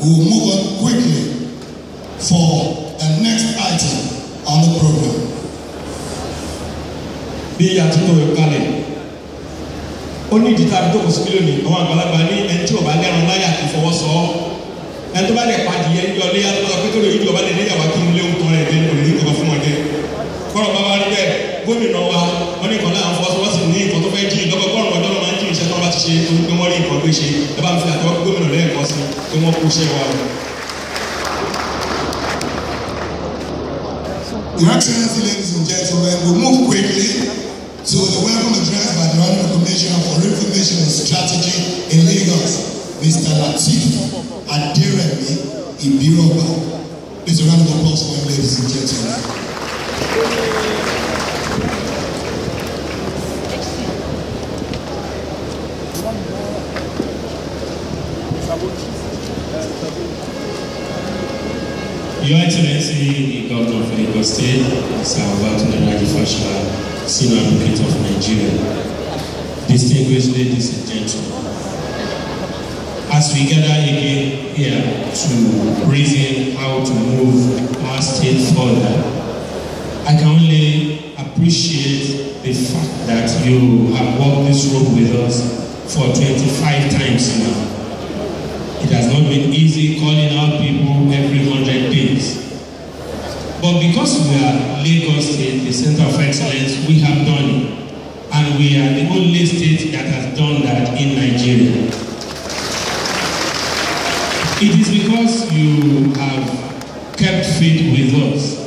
we will move on quickly for the next item on the program. Bí àtúntò ìkàlẹ̀, ó ní ìdí tàbí tó kò sí mílíọ̀nù àwọn àgbàlagbà ní ẹni tí ò bá lẹ́rùn láyà kì í fọwọ́ sọ ọ́. Ẹni tó bá lè pa adìyẹ ní ọlé yàtọ̀ lọ pé tó lè yí ìjọba lè níyàwó kí n lé ohun tán rẹ̀ dé kò lè ní kankan fún wọn jẹ. Kọ́rọ̀ bá wá rí bẹ́ẹ̀, gómìnà wa wọ́n ní ìkànnì àwọn fọwọ́sowọ́sì ní nǹkan tó fẹ́ jí ìdọ́gbọ́gbọ́rùn ọjọ́ máa ń jí iṣẹ́ tó wọ́n bá ti ṣe torí pé wọ́n rí nǹkan gbé ṣe. Ẹ bá mi fi àtẹ́wọ́ gómìnà lẹ́ẹ̀kan sí pé wọ́n kó iṣẹ́ wa. Your Excellency, ladies and gentlemen, we'll move quickly to the welcome address by the Honorable Commissioner for Information and Strategy in Lagos, Mr. Lateef Aderemi Ibiroba. Please a round of applause for him, ladies and gentlemen. Your Excellency, the Governor of Lagos State, Mr. Babatunde Raji Fashola, Senior Advocate of Nigeria, distinguished ladies and gentlemen, as we gather again here to reason how to move our state further, I can only appreciate the fact that you have walked this road with us for 25 times now. It has not been easy calling out people every 100 days. But because we are Lagos State, the Center of Excellence, we have done it. And we are the only state that has done that in Nigeria. It is because you have kept faith with us.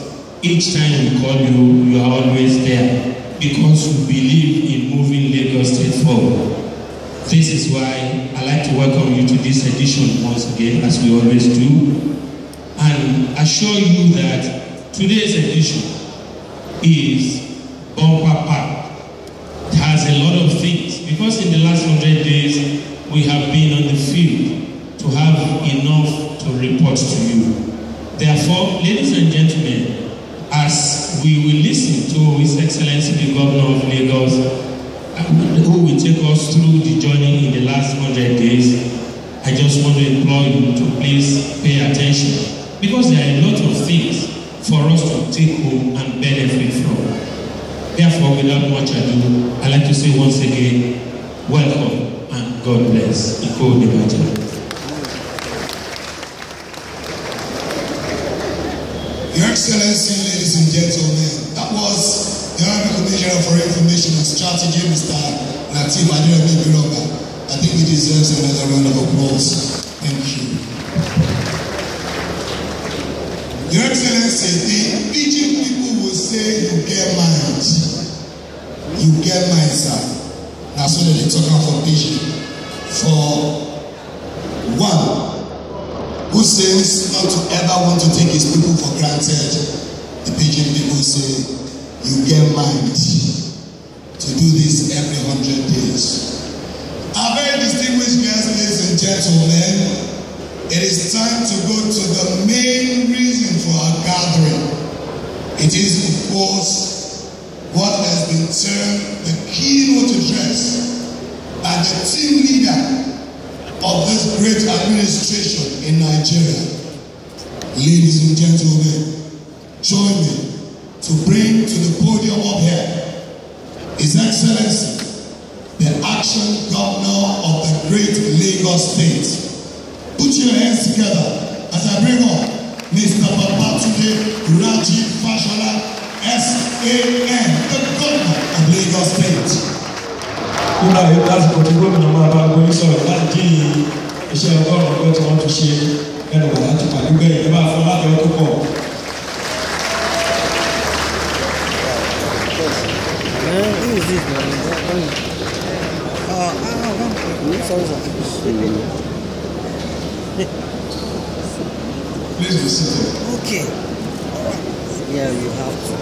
Each time we call you, you are always there. Because you believe in moving Lagos State forward. This is why I'd like to welcome you to this edition once again, as we always do, and assure you that today's edition is bumper packed. It has a lot of things, because in the last 100 days, we have been on the field to have enough to report to you. Therefore, ladies and gentlemen, as we will listen to His Excellency the Governor of Lagos, who will take us through the journey in the last 100 days, I just want to implore you to please pay attention, because there are a lot of things for us to take home and benefit from. Therefore, without much ado, I'd like to say once again, welcome and God bless. Iko Debaja. Your Excellency, ladies and gentlemen, that was the Honorable Commissioner for Information and Strategy, Mr. Lateef Aderemi Ibiroba. I think he deserves another round of applause. Thank you. Your Excellency, the Pidgin people will say you get mind. You get mind, sir. That's what they talk about for Pidgin. For one, who says not to ever want to take his people for granted, the Pidgin people say, you get mind to do this every 100 days. Our very distinguished guests, ladies and gentlemen, it is time to go to the main reason for our gathering. It is, of course, what has been termed the keynote address by the team leader of this great administration in Nigeria. Ladies and gentlemen, join me to bring to the podium up here His Excellency, the Action Governor of the great Lagos State. Put your hands together as I bring up Mr. Babatunde Raji Fashola, SAN, the Governor of Lagos State. Nígbà yóò láti kò tí gómìnà máa bá gbóyún sọ̀rọ̀ láti dín iṣẹ́ ọgọ́rùn-ún ọgbọ́n tí wọ́n ti ṣe ẹnu wà láti pàdé gbẹ̀yìn. Ẹ bá fọ́ láti ọdún pọ̀. Who is this man? Please be seated. Okay. Yeah, you have to.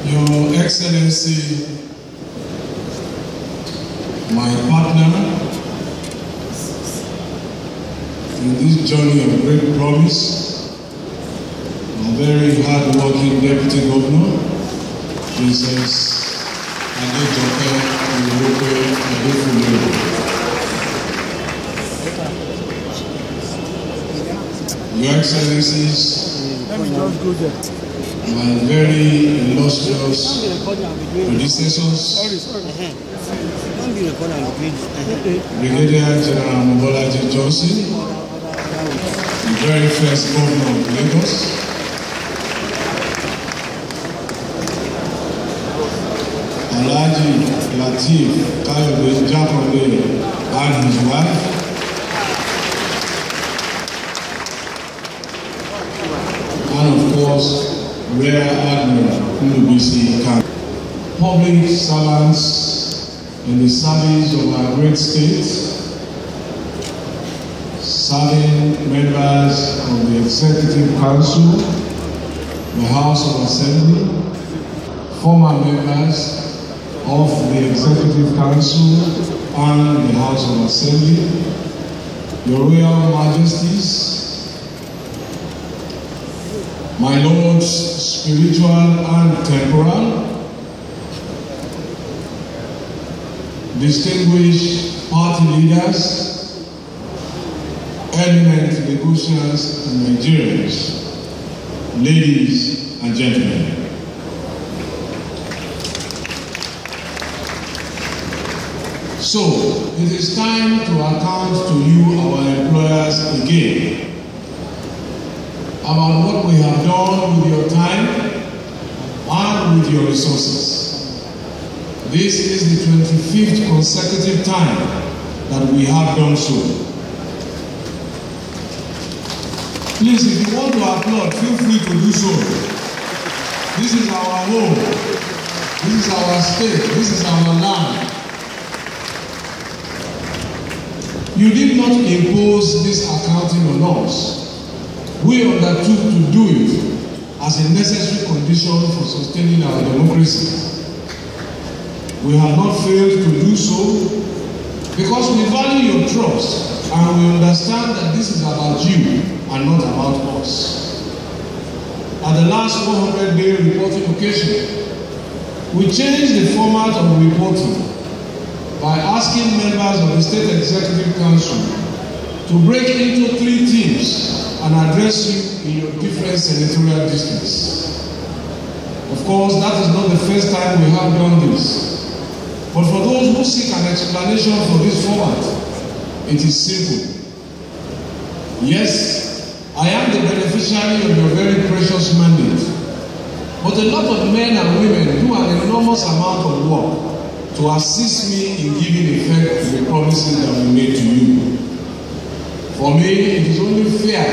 Your Excellency, my partner in this journey of great promise, a very hard-working Deputy Governor, Princess Adejoke Your Excellencies, my very illustrious predecessors, Brigadier General Mobolaji Johnson, the very first governor of Lagos, Alhaji Lateef Kayode Jakande and his wife, and of course, Rear Admiral Nnubisi Kanu. Public servants in the service of our great state, serving members of the Executive Council, the House of Assembly, former members of the Executive Council and the House of Assembly, Your Royal Majesties, my lords, spiritual and temporal, distinguished party leaders, eminent negotiators and Nigerians, ladies and gentlemen. So, it is time to account to you, our employers, again about what we have done with your time and with your resources. This is the 25th consecutive time that we have done so. Please, if you want to applaud, feel free to do so. This is our home. This is our state. This is our land. You did not impose this accounting on us. We undertook to do it as a necessary condition for sustaining our democracy. We have not failed to do so because we value your trust and we understand that this is about you and not about us. At the last 100-day reporting occasion, we changed the format of reporting by asking members of the State Executive Council to break into 3 teams and address you in your different senatorial districts. Of course, that is not the first time we have done this. But for those who seek an explanation for this format, it is simple. Yes, I am the beneficiary of your very precious mandate. But a lot of men and women do an enormous amount of work to assist me in giving effect to the promises that we made to you. For me, it is only fair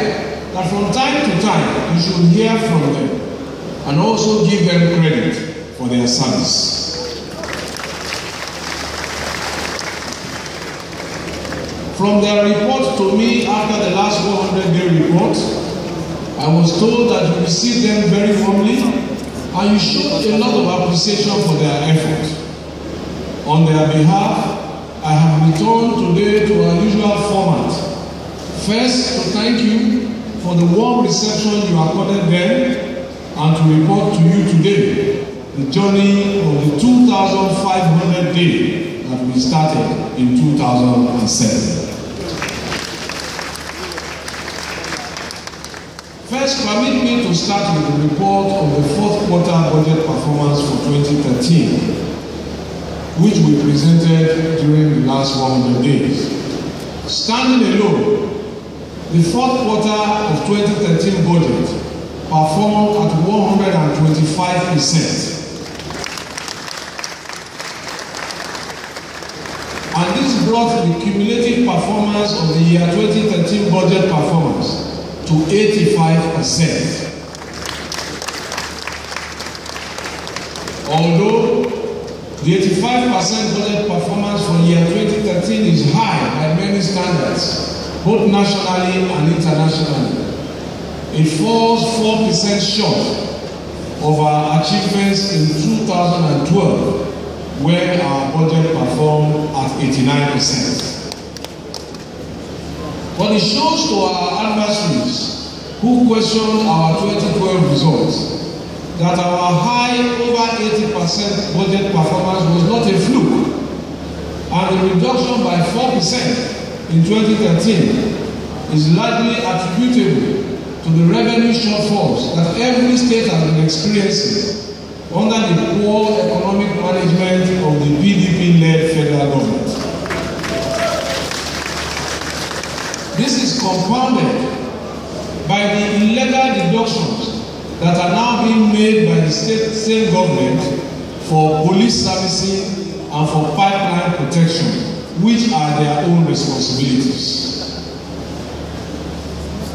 that from time to time you should hear from them and also give them credit for their service. From their report to me after the last 100-day report, I was told that you received them very warmly and you showed a lot of appreciation for their effort. On their behalf, I have returned today to our usual format. First, to thank you for the warm reception you accorded them and to report to you today the journey of the 2,500 day that we started in 2007. First, permit me to start with the report of the 4th quarter budget performance for 2013, which we presented during the last 100 days. Standing alone, the 4th quarter of 2013 budget performed at 125%. And this brought the cumulative performance of the year 2013 budget performance to 85%. Although the 85% budget performance for year 2013 is high by many standards, both nationally and internationally, it falls 4% short of our achievements in 2012, where our budget performed at 89%. But it shows to our adversaries who questioned our 2012 results that our high over 80% budget performance was not a fluke, and the reduction by 4% in 2013 is largely attributable to the revenue shortfalls that every state has been experiencing under the poor economic management of the PDP-led federal government. This is compounded by the illegal deductions that are now being made by the state government for police servicing and for pipeline protection, which are their own responsibilities.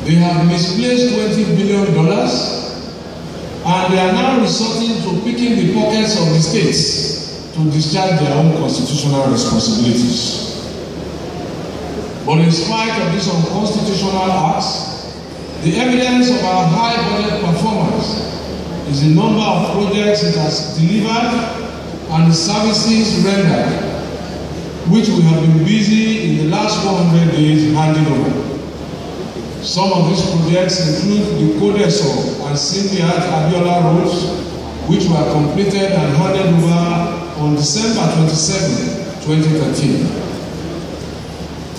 They have misplaced $20 billion, and they are now resorting to picking the pockets of the states to discharge their own constitutional responsibilities. But in spite of these unconstitutional acts, the evidence of our high budget performance is the number of projects it has delivered and the services rendered, which we have been busy in the last 100 days handing over. Some of these projects include the Codeso and Sindiat Abiola roads, which were completed and handed over on December 27, 2013.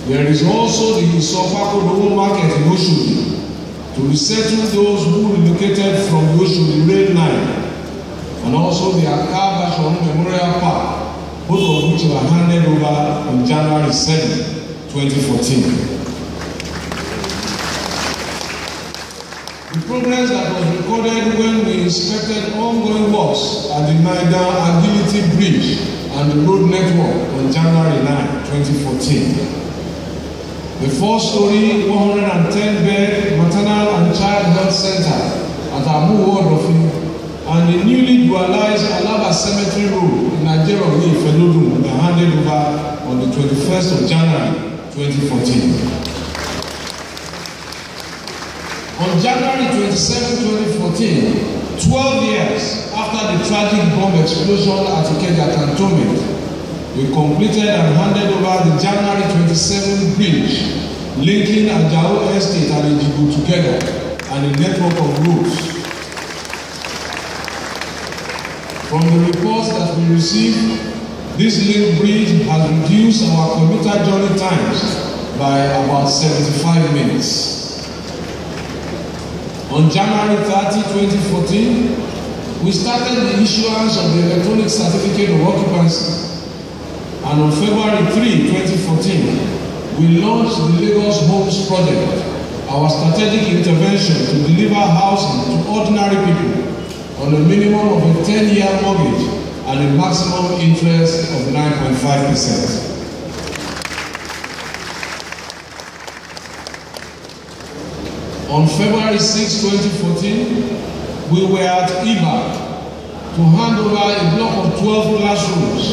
There is also the Isopako market in Oshodi to resettle those who relocated from the Oshodi rail line, and also the Akaba Shon Memorial Park, both of which were handed over on January 7, 2014. The progress that was recorded when we inspected ongoing works at the Naida Agility Bridge and the road network on January 9, 2014. The 4-story, 110-bed maternal and child health center at Amu Ward and the newly dualized Alaba Cemetery Road in Nigeria, Fedodun, were handed over on the 21st of January, 2014. On January 27, 2014, 12 years after the tragic bomb explosion at Ikeja Cantonment, we completed and handed over the January 27 bridge linking Ajao Estate and Ijibu together and a network of roads. From the reports that we received, this link bridge has reduced our commuter journey times by about 75 minutes. On January 30, 2014, we started the issuance of the electronic certificate of occupancy. And on February 3, 2014, we launched the Lagos Homes Project, our strategic intervention to deliver housing to ordinary people on a minimum of a 10-year mortgage and a maximum interest of 9.5%. On February 6, 2014, we were at IBA to hand over a block of 12 classrooms,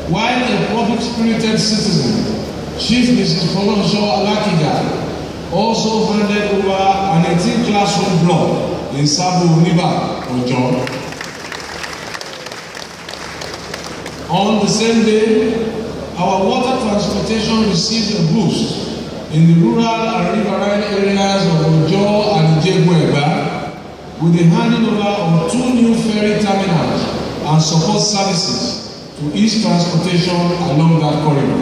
while a public-spirited citizen, Chief Mrs. Folonsho Alakiga, also handed over an 18-classroom block in Sabo Niba, Ojo. On the same day, our water transportation received a boost in the rural and riverine areas of Ojo and Ijebu-Eba, with the handing over of 2 new ferry terminals and support services to ease transportation along that corridor.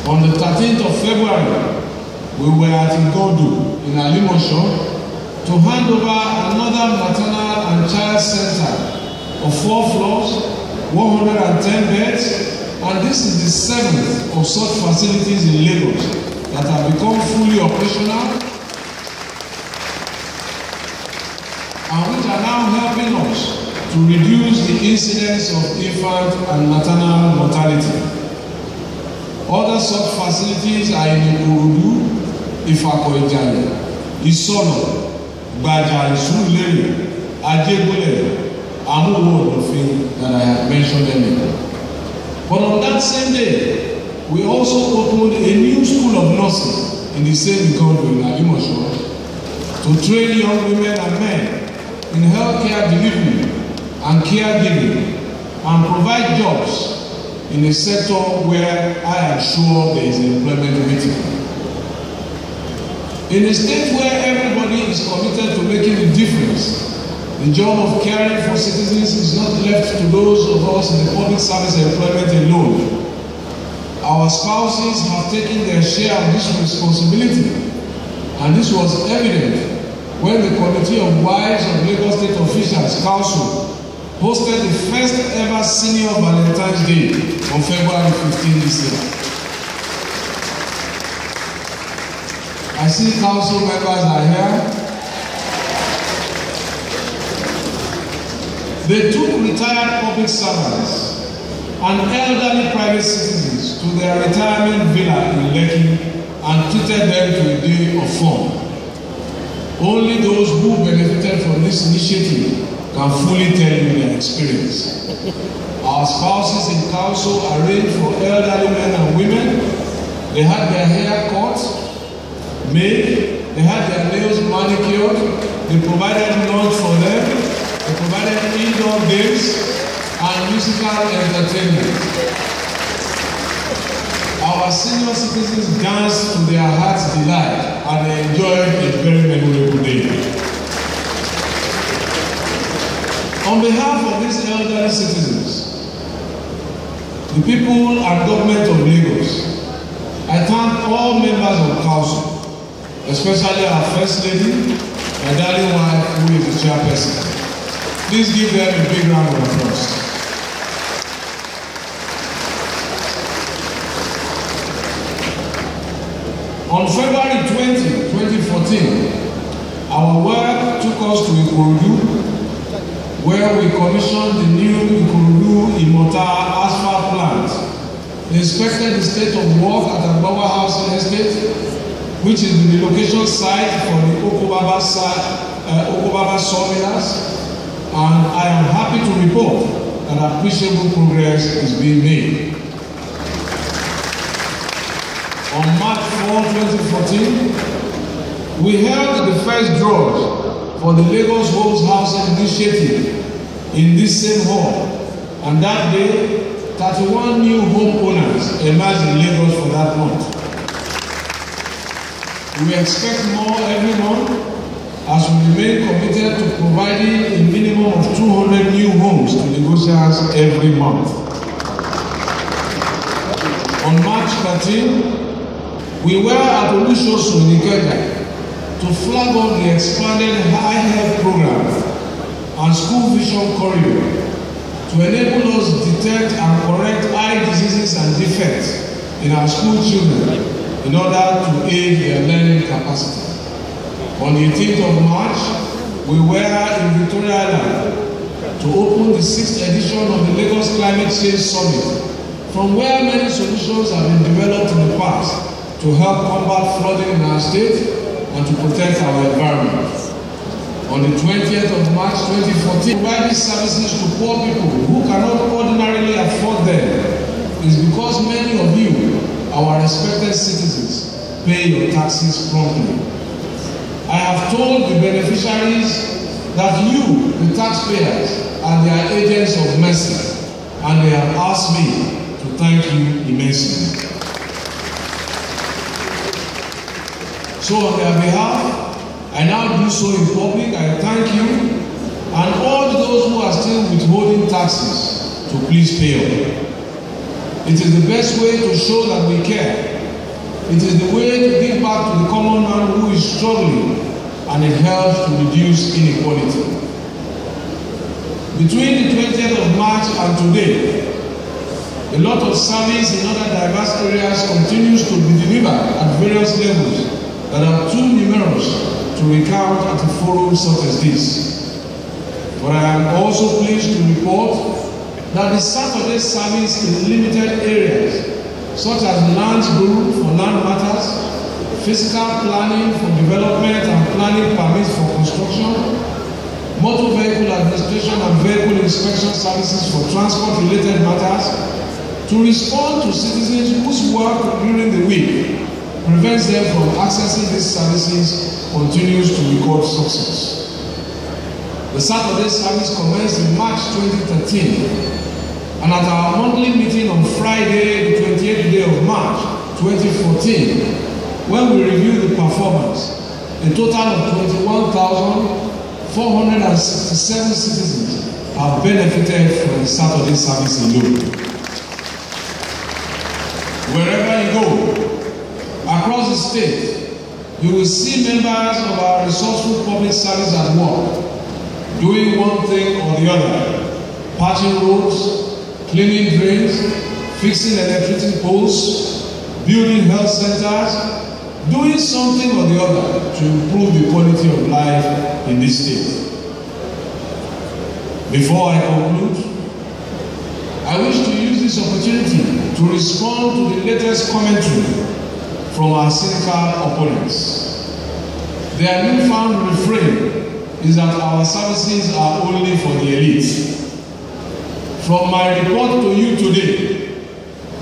On the 13th of February, we were at Igodo in Alimosho to hand over another maternal and child center of 4 floors, 110 beds, and this is the 7th of such facilities in Lagos that have become fully operational and which are now helping us to reduce the incidence of infant and maternal mortality. Other such facilities are in Ikorodu, Ifako-Ijale, Isolo, Gbaja, Surulere, Ajegule, Amuwo-Odofin that I have mentioned earlier. But on that same day, we also opened a new school of nursing in the same Ikondo in Alimosho to train young women and men in healthcare delivery and caregiving and provide jobs in a sector where I am sure there is employment waiting. In a state where everybody is committed to making a difference, The job of caring for citizens is not left to those of us in the public service employment alone. Our spouses have taken their share of this responsibility, and this was evident when the Committee of Wives of Lagos State Officials Council hosted the first ever Senior Valentine's Day on February 15 this year. I see council members are here. They took retired public servants and elderly private citizens to their retirement villa in Lekki and treated them to a day of fun. Only those who benefited from this initiative can fully tell you their experience. Our spouses in council arranged for elderly men and women. They had their hair cut, made, they had their nails manicured, they provided lunch for them, they provided indoor games and musical entertainment. Our senior citizens danced to their heart's delight and they enjoyed a very memorable day. On behalf of these elderly citizens, the people and government of Lagos, I thank all members of council, especially our First Lady, my darling wife, who is the chairperson. Please give them a big round of applause. On February 20, 2014, our work took us to Ikorodu, where we commissioned the new Ikorodu Imota asphalt plant, inspected the state of work at Agbawa Housing Estate, which is the relocation site for the Okobaba sawmills, and I am happy to report that appreciable progress is being made. On March 4, 2014, we held the first draws for the Lagos Homes Housing Initiative in this same hall, and that day, 31 new homeowners emerged in Lagos for that month. We expect more every month as we remain committed to providing a minimum of 200 new homes to Lagosians every month. On March 13, we were at Olusoso in Ikeja to flag off the expanded high health program and school vision corridor to enable us to detect and correct eye diseases and defects in our school children in order to aid their learning capacity. On the 18th of March, we were in Victoria Island to open the 6th edition of the Lagos Climate Change Summit, from where many solutions have been developed in the past to help combat flooding in our state and to protect our environment. On the 20th of March 2014, providing services to poor people who cannot ordinarily afford them is because many of you, our respected citizens, pay your taxes promptly. I have told the beneficiaries that you, the taxpayers, are their agents of mercy, and they have asked me to thank you immensely. So on their behalf, I now do so in public. I thank you and urge those who are still withholding taxes to please pay up. It is the best way to show that we care. It is the way to give back to the common man who is struggling, and it helps to reduce inequality. Between the 20th of March and today, a lot of service in other diverse areas continues to be delivered at various levels that are too numerous to recount at a forum such as this. But I am also pleased to report that the Saturday service in limited areas, such as land bureau for land matters, fiscal planning for development and planning permits for construction, motor vehicle administration and vehicle inspection services for transport-related matters, to respond to citizens whose work during the week prevents them from accessing these services, continues to record success. The Saturday service commenced in March 2013. And at our monthly meeting on Friday, the 28th day of March 2014, when we reviewed the performance, a total of 21,565 467 citizens have benefited from the Saturday service alone. Wherever you go, across the state, you will see members of our resourceful public service at work, doing one thing or the other, patching roads, cleaning drains, fixing electricity poles, building health centers, doing something or the other to improve the quality of life in this state. Before I conclude, I wish to use this opportunity to respond to the latest commentary from our cynical opponents. Their newfound refrain is that our services are only for the elite. From my report to you today,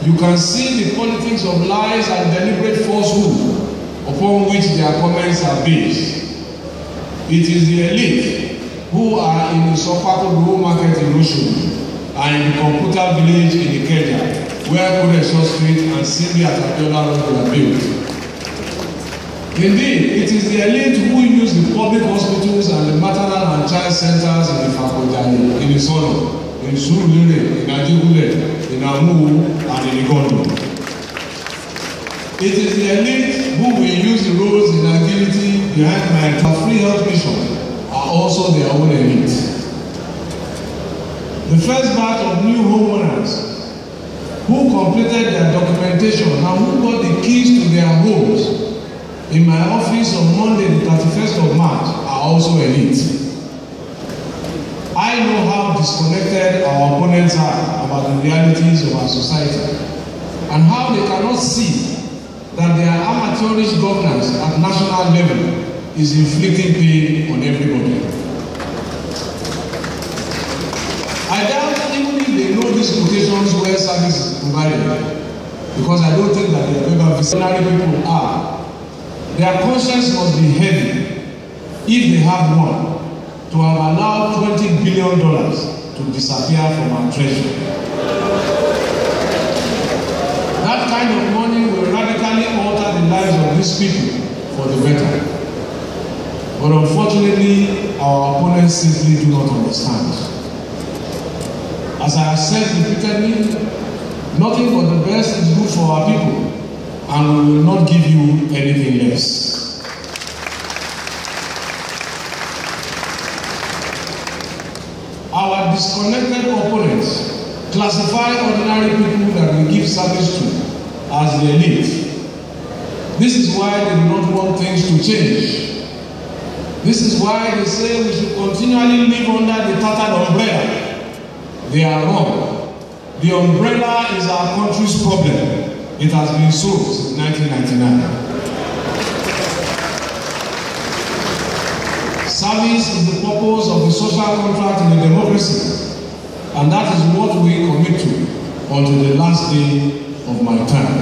you can see the politics of lies and deliberate falsehood upon which their comments are based. It is the elite who are in the Sopako Rural Market in Oshun and in the Computer Village in Ikeja, where Kodesho Street and Cindy at Abiola Road were built. Indeed, it is the elite who use the public hospitals and the maternal and child centers in the Fakojayi, in Isono, in Surulere, in Ajigule, in Amu, and in Igondo. It is the elite who will use the roads in agility behind my free health mission are also their own elite. The first batch of new homeowners who completed their documentation and who got the keys to their homes in my office on Monday, the 31st of March, are also elite. I know how disconnected our opponents are about the realities of our society and how they cannot see that their amateurish governance at national level is inflicting pain on everybody. I doubt even if they know these locations where service is provided, because I don't think that they have ever visionary people are. Their conscience must be heavy, if they have one, to have allowed $20 billion to disappear from our treasury. That kind of money will radically alter the lives of these people for the better. But unfortunately, our opponents simply do not understand. As I have said repeatedly, nothing but the best is good for our people, and we will not give you anything less. Our disconnected opponents classify ordinary people that we give service to as the elite. This is why they do not want things to change. This is why they say we should continually live under the tattered umbrella. They are wrong. The umbrella is our country's problem. It has been so since 1999. Service is the purpose of the social contract in a democracy, and that is what we commit to until the last day of my term.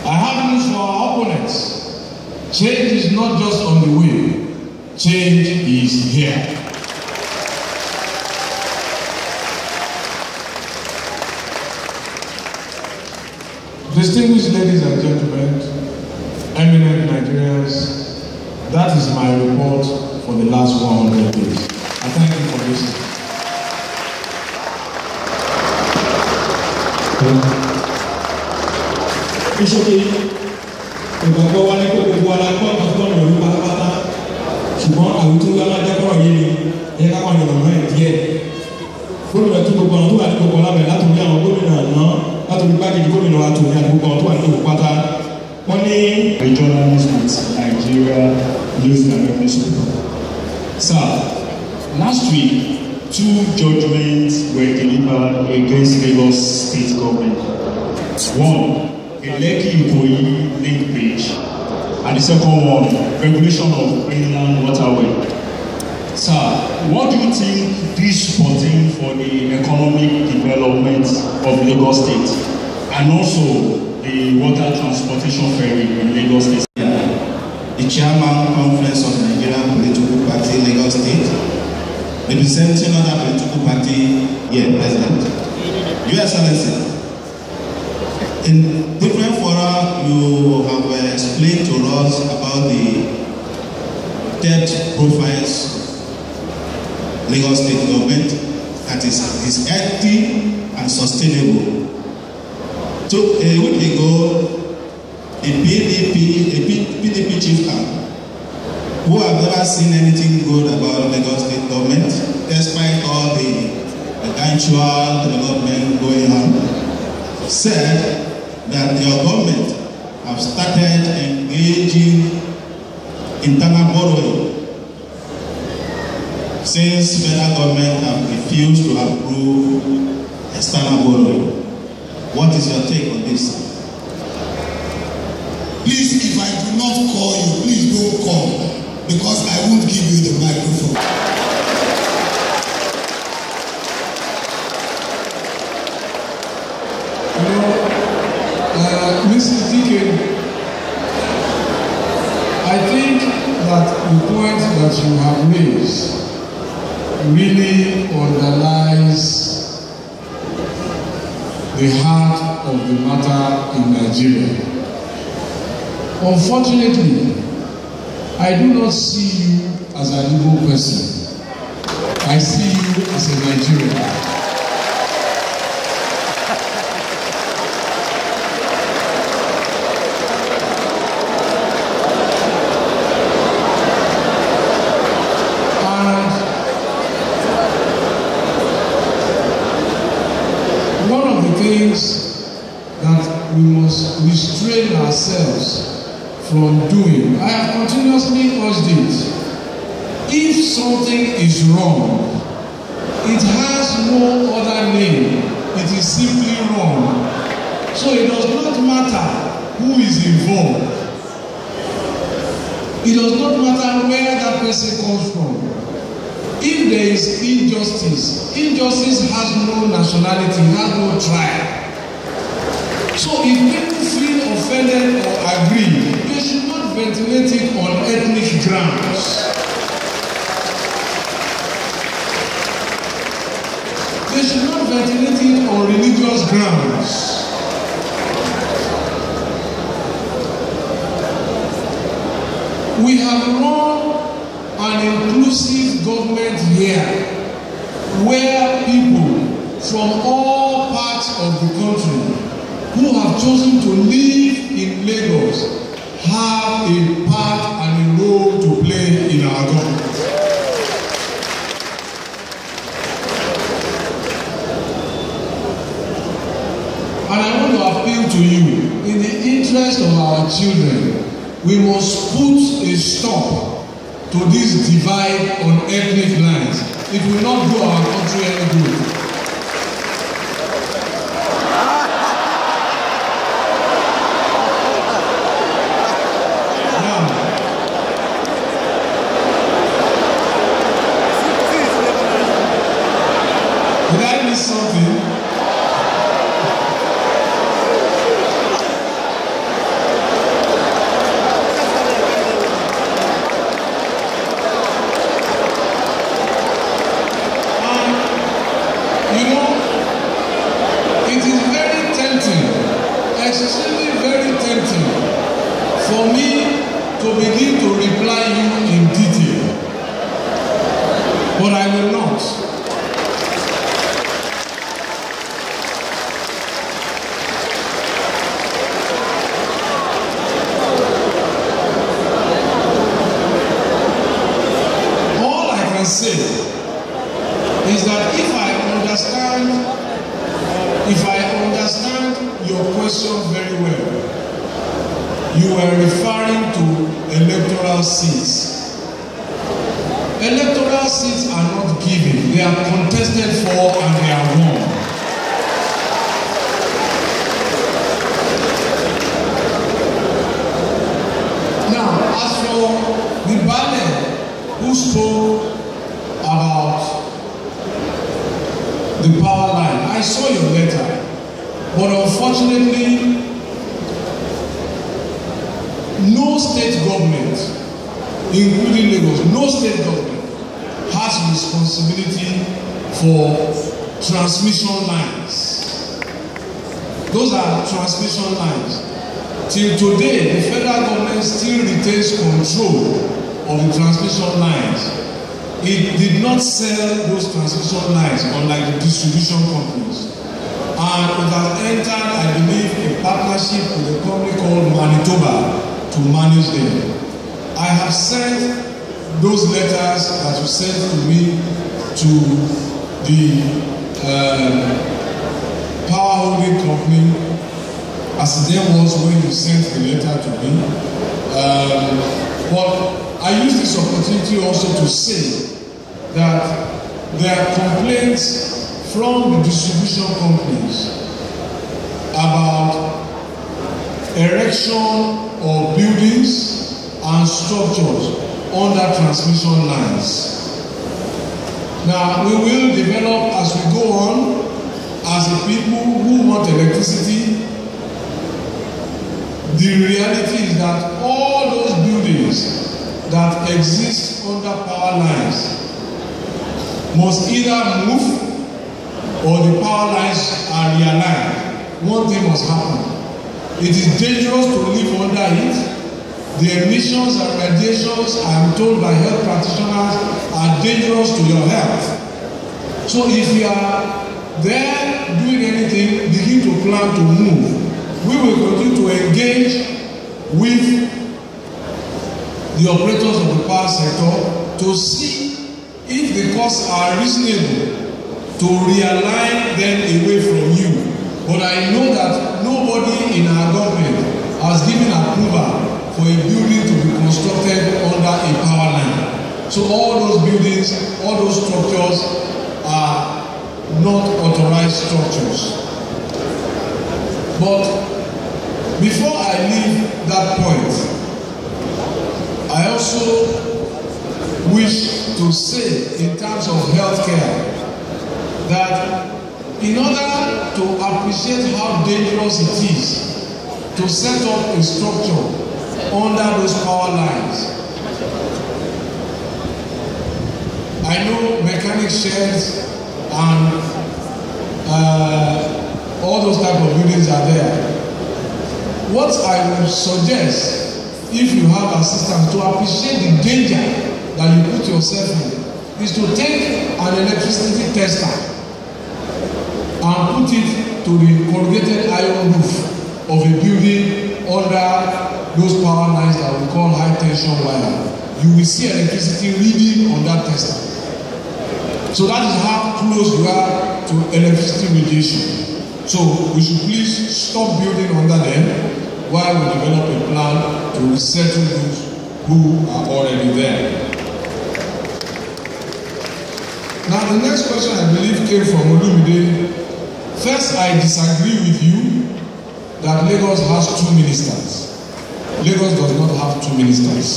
I have news for our opponents. Change is not just on the way. Change is here. Distinguished ladies and gentlemen, eminent Nigerians, that is my report for the last 100 days. I thank you for listening. Ìṣòkè ìgbàgbọ́ wa ní gbogbo alágbọ́n àgbọ̀n lórí pátápátá ṣùgbọ́n àwùjọ alájẹ́kọ̀ọ́ yìí ni ẹ̀ka kan yọ̀rọ̀ náà díẹ̀. Gómìnà tó gbogbo àwọn tó wà ní gbogbo ọlábẹ̀ látòrí àwọn gómìnà àná látòrí gbákejì gómìnà wa tòun àti gbogbo àwọn tó wà ní gbogbo pátá. Wọ́n ní. The journalists with Nigeria News and Revolution. Sir, last week 2 judgments were delivered against Lagos State government. One, a Lekki-Ikoyi link bridge, and the second one, regulation of inland waterway. Sir, what do you think this portends for the economic development of Lagos State, and also the water transportation ferry in Lagos State? The chairman conference of the Nigerian political party, Lagos State, representing other political party here present. Your Excellency, in different fora, you have explained to us about the debt profiles Lagos State government that is healthy and sustainable. So a week ago, a PDP chieftain who have never seen anything good about Lagos State government, despite all the eventual development going on, said that your government have started engaging internal borrowing since federal government have refused to approve external borrowing. What is your take on this? Please, if I do not call you, please don't call, because I won't give you the microphone. Mrs. Deacon, I think that the point that you have raised really underlies the heart of the matter in Nigeria. Unfortunately, I do not see you as an Igbo person. I see you as a Nigerian. That we must restrain ourselves from doing. I have continuously urged it. If something is wrong, it has no other name. It is simply wrong. So it does not matter who is involved. It does not matter where that person comes from. If there is injustice, injustice has no nationality, has no tribe. So if people feel offended or aggrieved, they should not ventilate it on ethnic grounds. They should not ventilate it on religious grounds. We have run an inclusive government here where people from all parts of the country who have chosen to live in Lagos have a part and a role to play in our government. And I want to appeal to you, in the interest of our children, we must put a stop to this divide on ethnic lines. It will not do our country any good. Did I miss something? You know, it is very tempting, extremely very tempting for me to begin to reply you in detail, but I will not. Say is that if I understand your question very well, you are referring to electoral seats. Electoral seats are not given, they are contested for and they are won. Now, as for the Bale who spoke about the power line, I saw your letter, but unfortunately, no state government, including Lagos, no state government has responsibility for transmission lines. Those are transmission lines. Till today, the federal government still retains control of the transmission lines. it did not sell those transmission lines unlike the distribution companies. And it has entered, I believe, a partnership with a company called Manitoba to manage them. I have sent those letters that you sent to me to the power holding company as it then was when you sent the letter to me. But I use this opportunity also to say that there are complaints from the distribution companies about erection of buildings and structures under transmission lines. Now, we will develop as we go on as a people who want electricity. The reality is that all those buildings that exist under power lines must either move or the power lines are realigned. One thing must happen. It is dangerous to live under it. The emissions and radiations, I am told by health practitioners, are dangerous to your health. So if you are there doing anything, begin to plan to move. We will continue to engage with the operators of the power sector to see if the costs are reasonable to realign them away from you. But I know that nobody in our government has given approval for a building to be constructed under a power line. So all those buildings, all those structures are not authorized structures. But before I leave that point, I also wish to say in terms of healthcare that in order to appreciate how dangerous it is to set up a structure under those power lines, I know mechanic sheds and all those type of buildings are there. What I would suggest, if you have assistance, to appreciate the danger that you put yourself in, is to take an electricity tester and put it to the corrugated iron roof of a building under those power lines that we call high tension wire. You will see electricity reading on that tester. So that is how close you are to electricity radiation. So we should please stop building under them while we develop a plan to resettle those who are already there. Now the next question I believe came from Olumide. First, I disagree with you that Lagos has 2 ministers. Lagos does not have 2 ministers.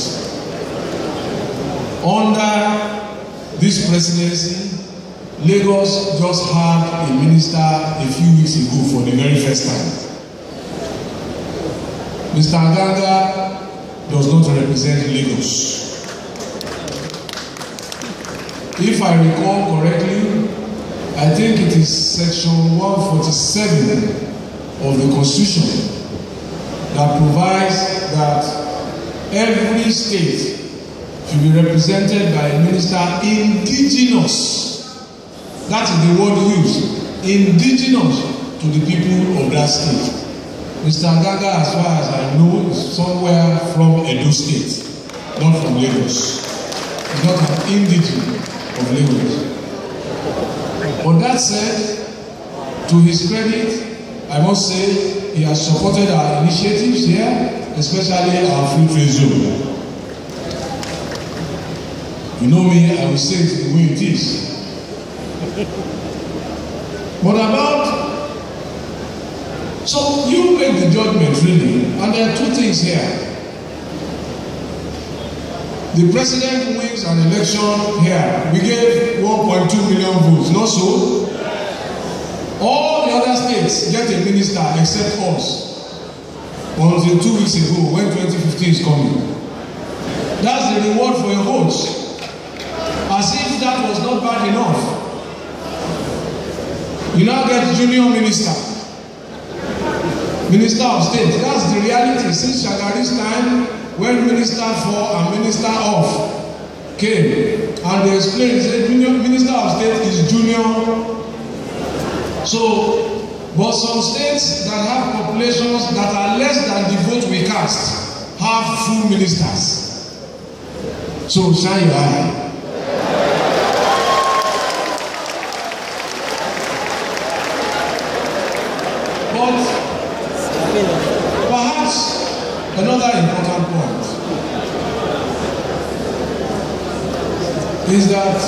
Under this presidency, Lagos just had a minister a few weeks ago for the very first time. Mr. Aganga does not represent Lagos. If I recall correctly, I think it is section 147 of the Constitution that provides that every state should be represented by a minister indigenous. That is the word used, indigenous to the people of that state. Mr. Aganga, as far as I know, is somewhere from Edo State, not from Lagos. He's not an indigene of Lagos. But that said, to his credit, I must say he has supported our initiatives here, especially our free trade zone. You know me, I will say it the way it is. But about, so you make the judgment really, and there are 2 things here. The president wins an election here. We gave 1.2 million votes, not so? All the other states get a minister except us. Until 2 weeks ago, when 2015 is coming. That's the reward for your votes. As if that was not bad enough. You now get junior minister. Minister of State. That's the reality. Since Shagari's time, when Minister for and Minister of came, and they explain, they say junior minister of state is junior. So, but some states that have populations that are less than the vote we cast have full ministers. So shine your eye. But perhaps another important point is that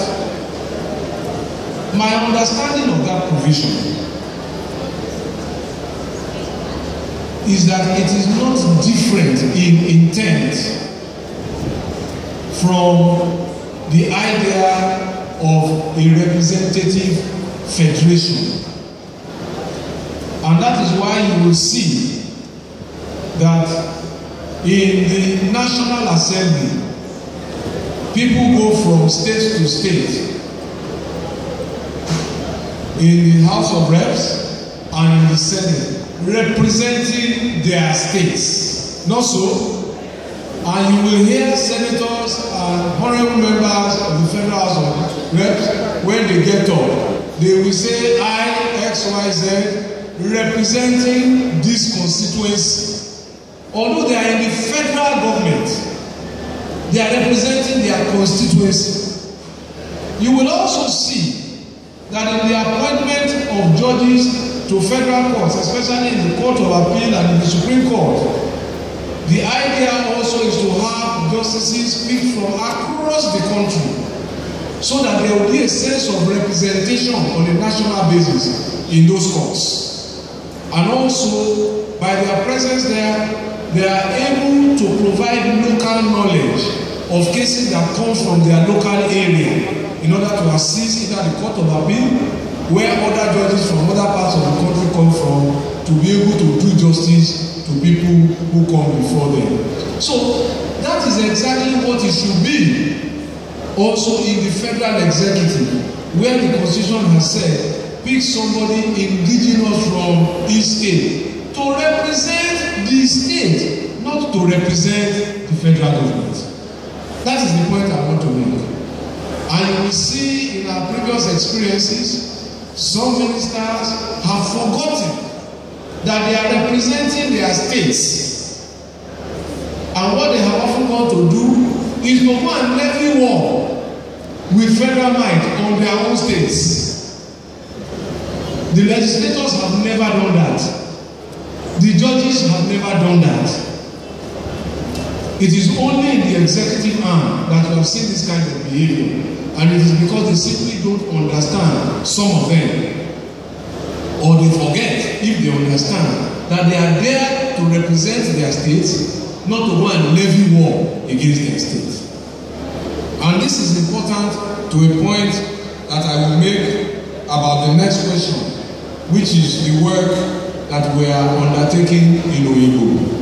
my understanding of that provision is that it is not different in intent from the idea of a representative federation. And that is why you will see that in the National Assembly, people go from state to state. In the House of Reps and in the Senate, representing their states. Not so? And you will hear senators and honorable members of the Federal House of Reps, when they get up, they will say, I, XYZ, representing this constituency. Although they are in the federal government, they are representing their constituency. You will also see that in the appointment of judges to federal courts, especially in the Court of Appeal and in the Supreme Court, the idea also is to have justices picked from across the country so that there will be a sense of representation on a national basis in those courts. And also, by their presence there, they are able to provide local knowledge of cases that come from their local area in order to assist either the Court of Appeal, where other judges from other parts of the country come from, to be able to do justice to people who come before them. So, that is exactly what it should be also in the federal executive, where the Constitution has said, pick somebody indigenous from each state to represent the state, not to represent the federal government. That is the point I want to make. And you will see in our previous experiences, some ministers have forgotten that they are representing their states. And what they have often gone to do is to go and levy war with federal might on their own states. The legislators have never done that. The judges have never done that. It is only in the executive arm that we have seen this kind of behavior. And it is because they simply don't understand, some of them, or they forget, if they understand, that they are there to represent their states, not to go and levy war against their states. And this is important to a point that I will make about the next question, which is the work that we are undertaking in Oyigbo.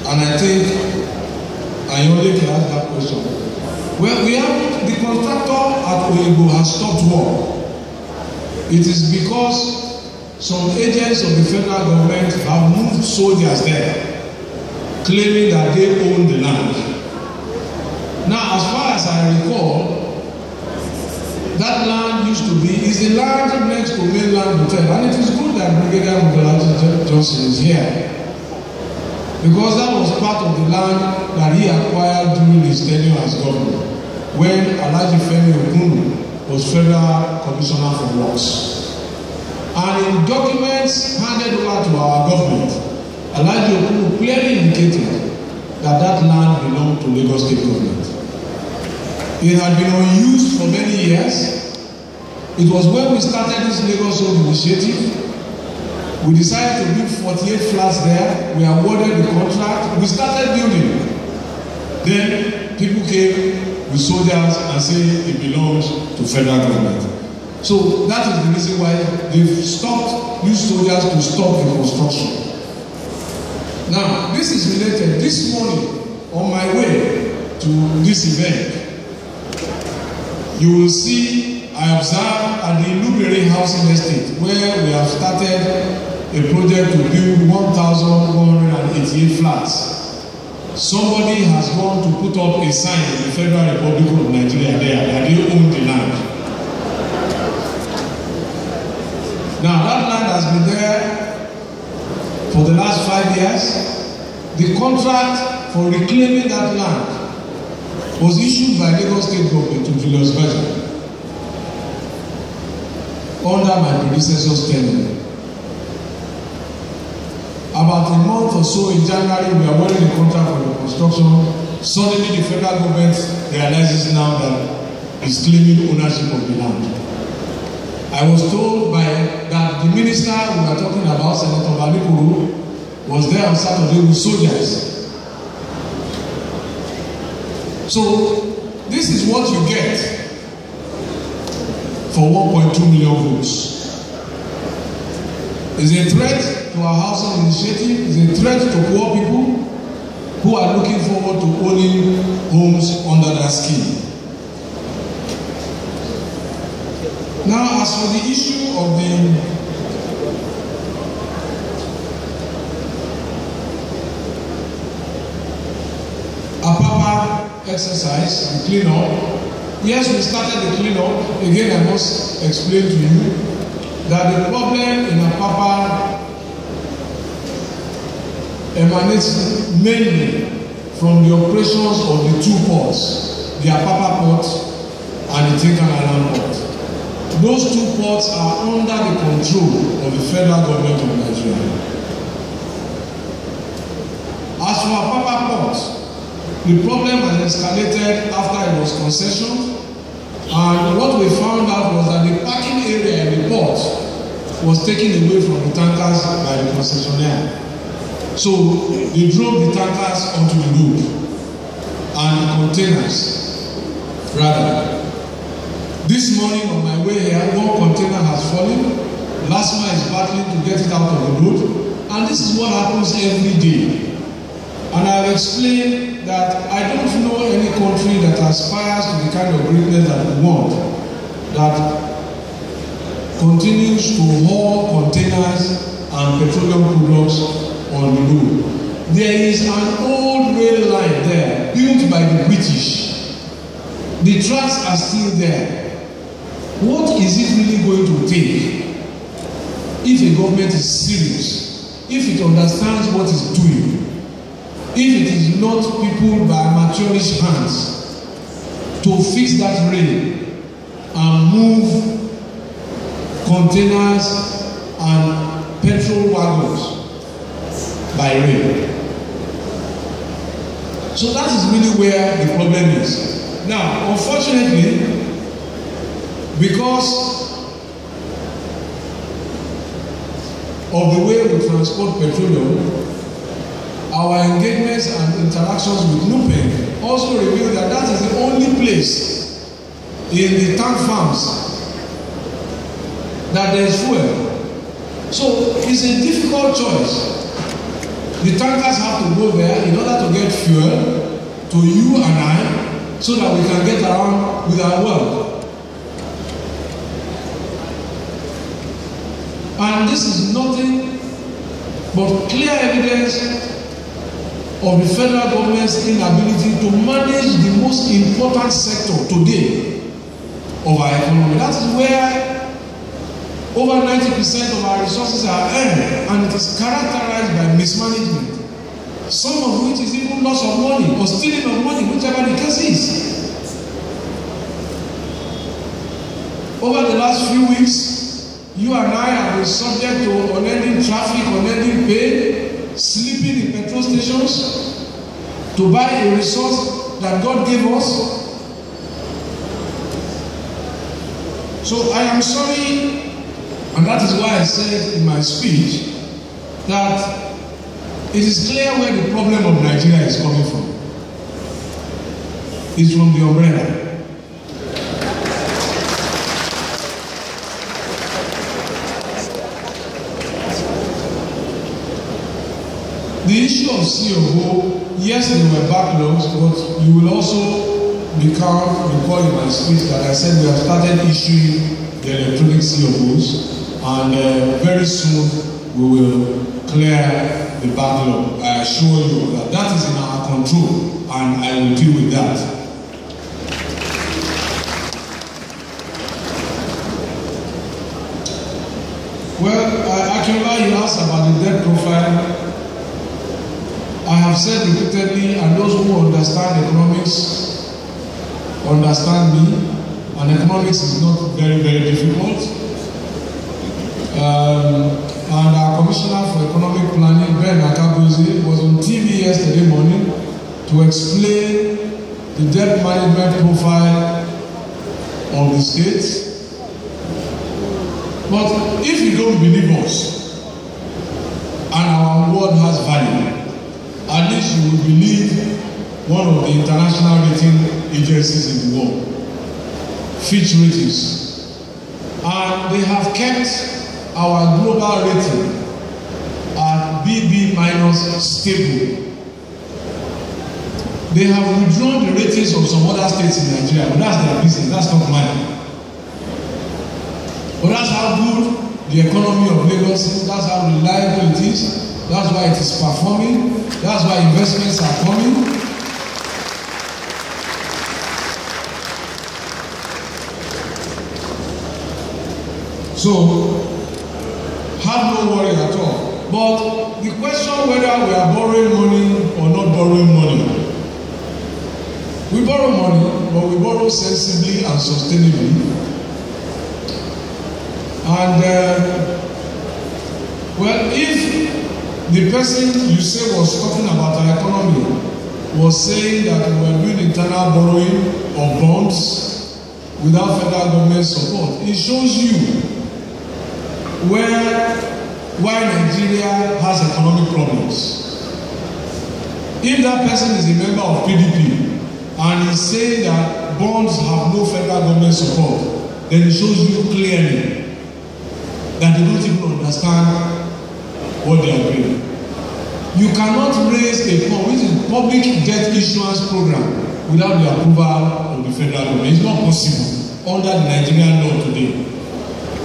And I think Ayode can ask that question. Well, we have the contractor at Oyigbo has stopped work. It is because some agents of the federal government have moved soldiers there, claiming that they own the land. Now, as far as I recall, that land used to be, is the land next to mainland hotel, and it is good that Brigadier Raji Johnson is here, because that was part of the land that he acquired during his tenure as governor, when Alhaji Femi Okunu was federal commissioner for works. And in documents handed over to our government, Alhaji Okunu clearly indicated that that land belonged to Lagos State government. It had been unused for many years. It was when we started this Lagos Road initiative. We decided to build 48 flats there. We awarded the contract. We started building. Then people came with soldiers and said it belongs to federal government. So that is the reason why they've stopped, used soldiers to stop the construction. Now, this is related. This morning, on my way to this event, you will see, I observed at the Ilubere Housing Estate, where we have started a project to build 1,188 flats. somebody has gone to put up a sign in the Federal Republic of Nigeria there that they own the land. Now that land has been there for the last 5 years. The contract for reclaiming that land was issued by Lagos State Government to Julius Berger under my predecessor's tenure. About a month or so in January, we are awarding the contract for the construction. Suddenly, the federal government realizes now that it's claiming ownership of the land. I was told that the minister we were talking about, Senator Babatunde, was there on Saturday with soldiers. So, this is what you get for 1.2 million votes. It's a threat to our housing initiative. It's a threat to poor people who are looking forward to owning homes under that scheme. Now, as for the issue of the Apapa exercise and clean up, yes, we started the clean up. Again, I must explain to you that the problem in Apapa emanates mainly from the operations of the two ports, the Apapa port and the Tinkan Island port. Those two ports are under the control of the federal government of Nigeria. As for Apapa port, the problem has escalated after it was concessioned, and what we found out was that the parking area in the port was taken away from the tankers by the concessionaire. So they drove the tankers onto the road and the containers rather. This morning on my way here, one container has fallen. LASMA is battling to get it out of the road, and this is what happens every day. And I have explained that I don't know any country that aspires to the kind of greatness that we want, that continues to haul containers and petroleum products on the road. There is an old rail line there built by the British. The tracks are still there. What is it really going to take if a government is serious, if it understands what it's doing, if it is not people by amateurish hands to fix that rail and move containers and petrol wagons by rail? So that is really where the problem is. Now, unfortunately, because of the way we transport petroleum, our engagements and interactions with Nupen also reveal that that is the only place in the tank farms that there is fuel. So it's a difficult choice. The tankers have to go there in order to get fuel to you and I so that we can get around with our work. And this is nothing but clear evidence of the federal government's inability to manage the most important sector today of our economy. That is where over 90% of our resources are earned, and it is characterized by mismanagement, some of which is even loss of money or stealing of money, whichever the case is. Over the last few weeks, you and I have been subject to unending traffic, unending pain, sleeping in petrol stations to buy a resource that God gave us. So I am sorry, and that is why I said in my speech that it is clear where the problem of Nigeria is coming from. It's from the umbrella. The issue of COO, yes, there were backlogs, but you will also recall in my speech that I said we have started issuing the electronic COOs, and very soon we will clear the backlog. I assure you that that is in our control, and I will deal with that. Well, Akinola, you asked about the debt profile. I have said repeatedly, and those who understand economics understand me, and economics is not very, very difficult. And our Commissioner for Economic Planning, Ben Akabuzi, was on TV yesterday morning to explain the debt management profile of the state. But if you don't believe us, and our word has value, at least you will believe one of the international rating agencies in the world, Fitch Ratings. And they have kept our global rating at BB minus stable. They have withdrawn the ratings of some other states in Nigeria, but that's their business, that's not mine. But that's how good the economy of Lagos is, that's how reliable it is, that's why it is performing, that's why investments are coming. So, have no worry at all. But the question whether we are borrowing money or not borrowing money, we borrow money, but we borrow sensibly and sustainably. And well, if the person you say was talking about our economy was saying that we were doing internal borrowing of bonds without federal government support, it shows you why Nigeria has economic problems. If that person is a member of PDP and is saying that bonds have no federal government support, then it shows you clearly that they don't even understand what they are doing. You cannot raise a fund, which is public debt issuance program, without the approval of the federal government. It's not possible under the Nigerian law today.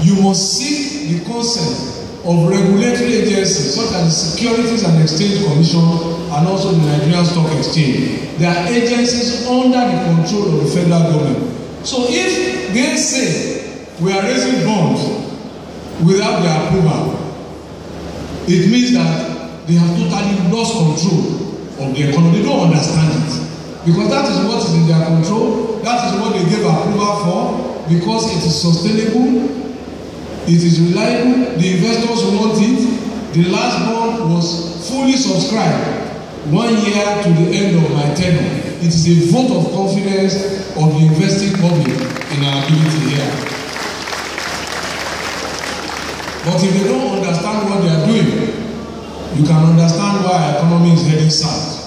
You must seek the consent of regulatory agencies such as the Securities and Exchange Commission and also the Nigerian Stock Exchange. They are agencies under the control of the federal government. So if they say we are raising bonds without their approval, it means that they have totally lost control of the economy. They don't understand it, because that is what is in their control, that is what they gave approval for, because it is sustainable, it is reliable, the investors want it. The last bond was fully subscribed 1 year to the end of my tenure. It is a vote of confidence of the investing public in our ability here. But if they don't understand what they are doing, you can understand why our economy is heading south.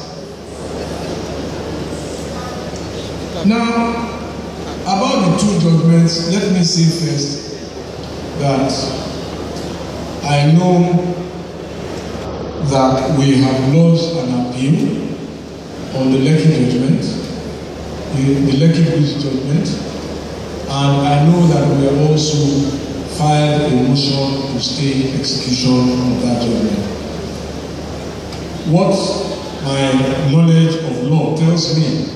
Now, about the two judgments, let me say first that I know that we have lodged an appeal on the Lekki judgment, the Lekki Bridge judgment, and I know that we have also filed a motion to stay execution of that judgment. What my knowledge of law tells me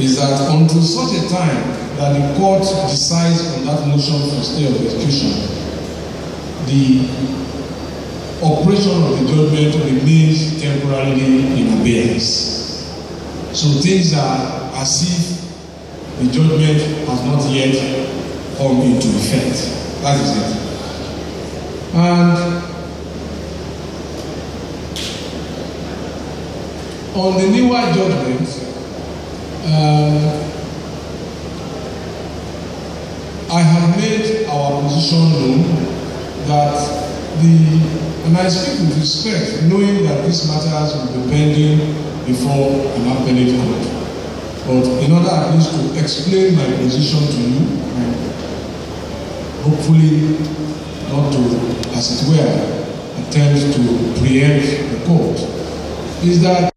is that until such a time that the court decides on that motion for stay of execution, the operation of the judgment remains temporarily in abeyance. So things are as if the judgment has not yet come into effect. That is it. And on the newer judgment, I have made our position known that and I speak with respect, knowing that these matters will be pending before an appellate court. But in order at least to explain my position to you, and hopefully not to, as it were, attempt to preempt the court, is that